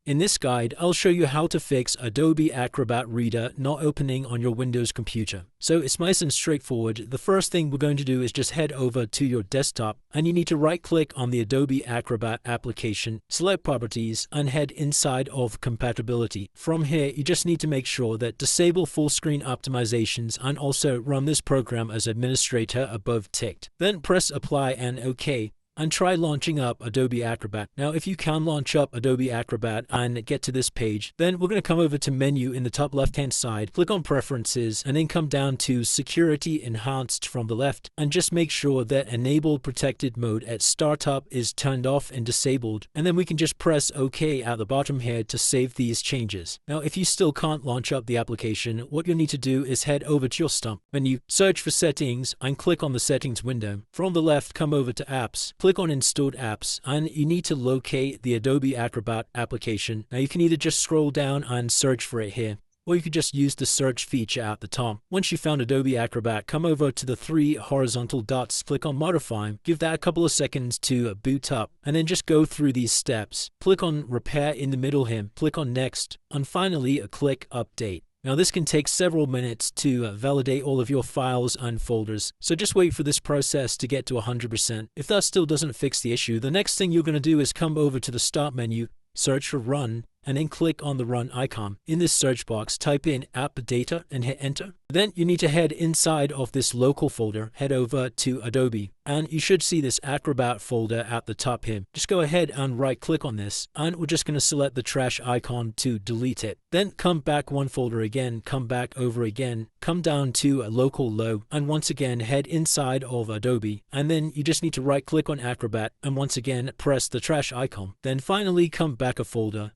In this guide, I'll show you how to fix Adobe Acrobat Reader not opening on your Windows computer. So it's nice and straightforward. The first thing we're going to do is just head over to your desktop, and you need to right-click on the Adobe Acrobat application, select Properties, and head inside of Compatibility. From here, you just need to make sure that Disable Full Screen Optimizations and also run this program as administrator above ticked. Then press Apply and OK. And try launching up Adobe Acrobat. Now, if you can launch up Adobe Acrobat and get to this page, then we're going to come over to Menu in the top left-hand side, click on Preferences, and then come down to Security Enhanced from the left, and just make sure that Enable Protected Mode at Startup is turned off and disabled, and then we can just press OK at the bottom here to save these changes. Now, if you still can't launch up the application, what you'll need to do is head over to your Stump menu, search for Settings, and click on the Settings window. From the left, come over to Apps, click on Installed Apps, and you need to locate the Adobe Acrobat application. Now you can either just scroll down and search for it here, or you could just use the search feature at the top. Once you found Adobe Acrobat, come over to the three horizontal dots, click on Modify, give that a couple of seconds to boot up, and then just go through these steps. Click on Repair in the middle here, click on Next, and finally click Update. Now this can take several minutes to validate all of your files and folders, so just wait for this process to get to 100%. If that still doesn't fix the issue, the next thing you're going to do is come over to the Start menu, search for Run, and then click on the Run icon. In this search box, type in App Data and hit Enter. Then you need to head inside of this local folder, head over to Adobe, and you should see this Acrobat folder at the top here. Just go ahead and right click on this, and we're just going to select the trash icon to delete it. Then come back one folder again, come back over again, come down to a local low, and once again head inside of Adobe, and then you just need to right click on Acrobat, and once again press the trash icon. Then finally come back a folder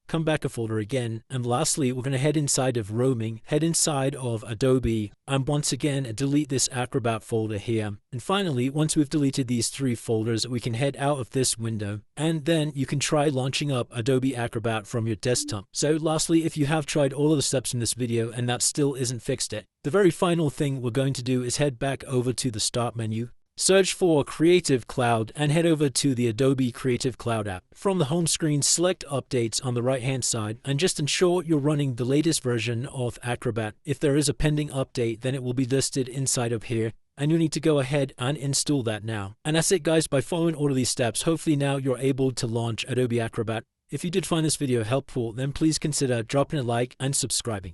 again, and lastly we're going to head inside of Roaming, head inside of Adobe, and once again delete this Acrobat folder here. And finally, once we've deleted these three folders, we can head out of this window, and then you can try launching up Adobe Acrobat from your desktop. So lastly, if you have tried all of the steps in this video and that still isn't fixed it, the very final thing we're going to do is head back over to the Start menu, search for Creative Cloud, and head over to the Adobe Creative Cloud app. From the home screen, select Updates on the right hand side, and just ensure you're running the latest version of Acrobat. If there is a pending update, then it will be listed inside of here, and you need to go ahead and install that now. And that's it guys. By following all of these steps, hopefully now you're able to launch Adobe Acrobat. If you did find this video helpful, then please consider dropping a like and subscribing.